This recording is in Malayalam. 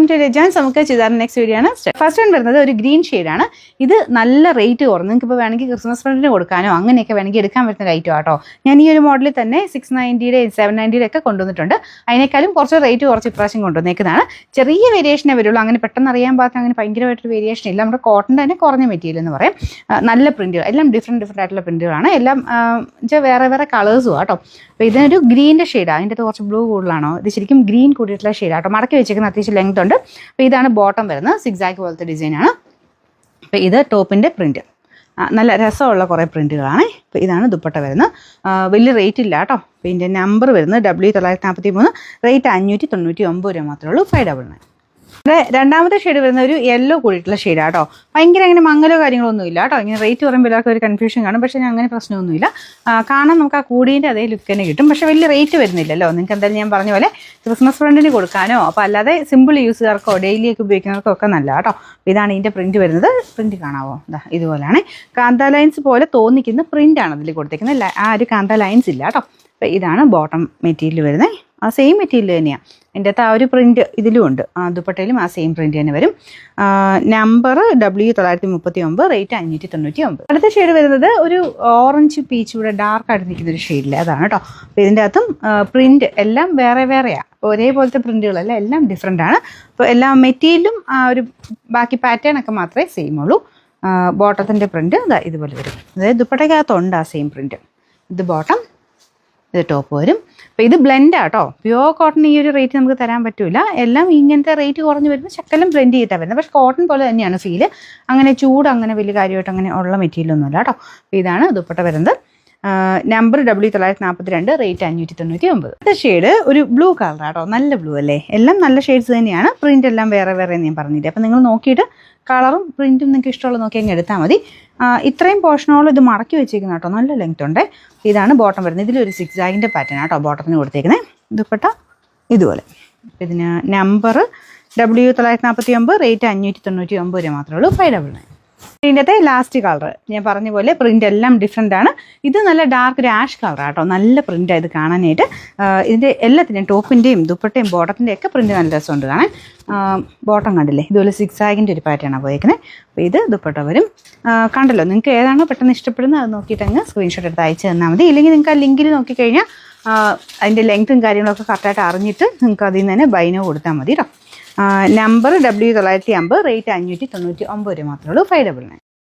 ടു രജാൻസ്. നമുക്ക് ചുരിദാറിന്റെ നെക്സ്റ്റ് വീഡിയോ ആണ്. ഫസ്റ്റ് വൺ വരുന്നത് ഒരു ഗ്രീൻ ഷെയ്ഡാണ്. ഇത് നല്ല റേറ്റ് കുറഞ്ഞു. നിങ്ങൾക്ക് ഇപ്പോൾ വേണമെങ്കിൽ ക്രിസ്മസ് ഫ്രണ്ടിന് കൊടുക്കാനോ അങ്ങനെയൊക്കെ വേണമെങ്കിൽ എടുക്കാൻ പറ്റുന്ന ഐറ്റം ആട്ടോ. ഞാൻ ഈ ഒരു മോഡലിൽ തന്നെ 690 790 ഒക്കെ കൊണ്ടുവന്നിട്ടുണ്ട്. അതിനേക്കാളും കുറച്ച് റേറ്റ് കുറച്ച് ഇപ്രാവശ്യം കൊണ്ടുവന്നേക്കുന്നതാണ്. ചെറിയ വേരിയേഷനേ വരുള്ളൂ. അങ്ങനെ പെട്ടെന്ന് അറിയാൻ പാകത്ത് അങ്ങനെ ഭയങ്കരമായിട്ടൊരു വേരിയേഷൻ ഇല്ല. നമ്മുടെ കോട്ടൻ്റെ തന്നെ കുറഞ്ഞ മെറ്റീരിയൽ എന്ന് പറയും. നല്ല പ്രിന്റുകൾ, എല്ലാം ഡിഫറെൻറ്റ് ആയിട്ടുള്ള പ്രിന്റുകളാണ്. എല്ലാം വേറെ വേറെ കളേഴ്സും ആട്ടോ. അപ്പോൾ ഇതിനൊരു ഗ്രീൻ്റെ ഷെയ്ഡാണ്. അതിൻ്റെ കുറച്ച് ബ്ലൂ കൂടുതലാണോ, ഇത് ശരിക്കും ഗ്രീൻ കൂടിയിട്ടുള്ള ഷെയ്ഡാട്ടോ. മടക്കി വെച്ചേക്കുന്ന അത്യാവശ്യം ലെങ്ത് ഉണ്ട്. അപ്പോൾ ഇതാണ് ബോട്ടം വരുന്നത്. സിക്സാക്ക് പോലത്തെ ഡിസൈനാണ്. അപ്പോൾ ഇത് ടോപ്പിൻ്റെ പ്രിൻറ്റ്. നല്ല രസമുള്ള കുറേ പ്രിൻറ്റുകളാണ്. അപ്പോൾ ഇതാണ് ദുപ്പട്ട വരുന്നത്. വലിയ റേറ്റ് ഇല്ല കേട്ടോ. അപ്പോൾ ഇതിൻ്റെ നമ്പർ വരുന്നത് W943, റേറ്റ് 599 രൂപ മാത്രമേ ഉള്ളൂ. 599. രണ്ടാമത്തെ ഷെയ്ഡ് വരുന്ന ഒരു യെല്ലോ കൂടിയിട്ടുള്ള ഷെയ്ഡാണ് കേട്ടോ. ഭയങ്കര അങ്ങനെ മങ്ങലോ കാര്യങ്ങളൊന്നും ഇല്ല കേട്ടോ. ഇങ്ങനെ റേറ്റ് പറയുമ്പോൾ എല്ലാവർക്കും ഒരു കൺഫ്യൂഷൻ കാണും. പക്ഷേ ഞാൻ അങ്ങനെ പ്രശ്നമൊന്നുമില്ല. കാണാൻ നമുക്ക് ആ കൂടീൻ്റെ അതേ ലുക്ക് തന്നെ കിട്ടും. പക്ഷേ വലിയ റേറ്റ് വരുന്നില്ലല്ലോ. നിങ്ങൾക്ക് എന്തായാലും ഞാൻ പറഞ്ഞ പോലെ ക്രിസ്മസ് ഫ്രണ്ടിന് കൊടുക്കാനോ അപ്പോൾ അല്ലാതെ സിമ്പിൾ യൂസുകാർക്കോ ഡെയിലിയൊക്കെ ഉപയോഗിക്കുന്നവർക്കോ ഒക്കെ നല്ല കേട്ടോ. ഇതാണ് ഇതിൻ്റെ പ്രിൻറ്റ് വരുന്നത്. പ്രിൻറ്റ് കാണാവോ? ഇതാ ഇതുപോലെയാണ്. കാന്ത ലൈൻസ് പോലെ തോന്നിക്കുന്ന പ്രിൻ്റാണ് അതിൽ കൊടുത്തേക്കുന്നത്. ആ ഒരു കാന്ത ലൈൻസ് ഇല്ല കേട്ടോ. അപ്പോൾ ഇതാണ് ബോട്ടം മെറ്റീരിയൽ വരുന്നത്. ആ സെയിം മെറ്റീരിയൽ തന്നെയാണ്. അതിൻ്റെ അകത്ത് ആ ഒരു പ്രിൻറ്റ് ഇതിലും ഉണ്ട്. ദുപ്പട്ടയിലും ആ സെയിം പ്രിൻറ്റ് തന്നെ വരും. Number W939, rate 599. അടുത്ത ഷെയ്ഡ് വരുന്നത് ഒരു ഓറഞ്ച് പീച്ച് കൂടെ ഡാർക്കായിട്ട് നിൽക്കുന്ന ഒരു ഷെയ്ഡിൽ അതാണ് കേട്ടോ. അപ്പോൾ ഇതിൻ്റെ അകത്തും പ്രിൻറ്റ് എല്ലാം വേറെ വേറെയാണ്. ഒരേപോലത്തെ പ്രിൻറ്റുകളല്ല, എല്ലാം ഡിഫറെൻ്റ് ആണ്. അപ്പോൾ എല്ലാ മെറ്റീരിയലും ആ ഒരു ബാക്കി പാറ്റേൺ ഒക്കെ മാത്രമേ സെയിം ഉള്ളൂ. ബോട്ടത്തിൻ്റെ പ്രിൻറ്റ് ഇതാ ഇതുപോലെ വരും. അതായത് ദുപ്പട്ടയ്ക്കകത്തുണ്ട് ആ സെയിം പ്രിൻറ്റ്. ഇത് ബോട്ടം, ഇത് ടോപ്പ് വരും. അപ്പോൾ ഇത് ബ്ലെൻഡാണ് കേട്ടോ. പ്യുവർ കോട്ടൺ ഈ ഒരു റേറ്റ് നമുക്ക് തരാൻ പറ്റില്ല. എല്ലാം ഇങ്ങനത്തെ റേറ്റ് കുറഞ്ഞ് വരുമ്പോൾ ശക്കലം ബ്ലെൻഡ് ചെയ്തിട്ടാണ് വരുന്നത്. പക്ഷേ കോട്ടൺ പോലെ തന്നെയാണ് ഫീല്. അങ്ങനെ ചൂട് അങ്ങനെ വലിയ കാര്യമായിട്ട് അങ്ങനെ ഉള്ള മെറ്റീരിയലൊന്നുമില്ല കേട്ടോ. അപ്പോൾ ഇതാണ് ദുപ്പട്ട വരുന്നത്. Number W942, rate 599. അടുത്ത ഷെയ്ഡ് ഒരു ബ്ലൂ കളർ കേട്ടോ. നല്ല ബ്ലൂ അല്ലേ? എല്ലാം നല്ല ഷെയ്ഡ്സ് തന്നെയാണ്. പ്രിൻ്റ് എല്ലാം വേറെ വേറെ ഞാൻ പറഞ്ഞില്ലേ. അപ്പോൾ നിങ്ങൾ നോക്കിയിട്ട് കളറും പ്രിൻറ്റും നിങ്ങൾക്ക് ഇഷ്ടമുള്ള നോക്കി അങ്ങ് എടുത്താൽ മതി. ഇത്രയും പോർഷനോളം ഇത് മടക്കി വെച്ചേക്കുന്ന കേട്ടോ. നല്ല ലെങ്ത് ഉണ്ട്. ഇതാണ് ബോട്ടം വരുന്നത്. ഇതിലൊരു സിക്സാഗിൻ്റെ പാറ്റേൺ കേട്ടോ ബോട്ടത്തിന് കൊടുത്തേക്കുന്നത്. ദുപ്പട്ട ഇതുപോലെ. ഇതിന് നമ്പർ W949, റേറ്റ് 599 രൂപ മാത്രമേ ഉള്ളൂ. 599. ഇതിൻ്റെ ലാസ്റ്റ് കളർ ഞാൻ പറഞ്ഞ പോലെ പ്രിൻ്റ് എല്ലാം ഡിഫറെൻ്റ് ആണ്. ഇത് നല്ല ഡാർക്ക് ഒരു ആഷ് കളറാണ് കേട്ടോ. നല്ല പ്രിൻ്റാണ് ഇത് കാണാനായിട്ട്. ഇതിൻ്റെ എല്ലാത്തിൻ്റെയും ടോപ്പിൻ്റെയും ദുപ്പട്ടയും ബോട്ടത്തിൻ്റെയും ഒക്കെ പ്രിൻ്റ് നല്ല രസമുണ്ട് കാണാൻ. ബോട്ടം കണ്ടില്ലേ? ഇതുപോലെ സിക്സാഗിൻ്റെ ഒരു പാറ്റേണാണ് പോയേക്കുന്നത്. അപ്പോൾ ഇത് ദുപ്പട്ട വരും. കണ്ടല്ലോ, നിങ്ങൾക്ക് ഏതാണോ പെട്ടെന്ന് ഇഷ്ടപ്പെടുന്നത് അത് നോക്കിയിട്ട് അങ്ങ് സ്ക്രീൻഷോട്ട് എടുത്ത് അയച്ചു തന്നാൽ മതി. ഇല്ലെങ്കിൽ നിങ്ങൾക്ക് ആ ലിങ്കിൽ നോക്കിക്കഴിഞ്ഞാൽ അതിൻ്റെ ലെങ്ത്തും കാര്യങ്ങളൊക്കെ കറക്റ്റായിട്ട് അറിഞ്ഞിട്ട് നിങ്ങൾക്ക് അതിൽ നിന്ന് തന്നെ ബൈനോ കൊടുത്താൽ മതി കേട്ടോ. നമ്പർ W950, റേറ്റ് 599 രൂപ മാത്രമേ ഉള്ളൂ. 599.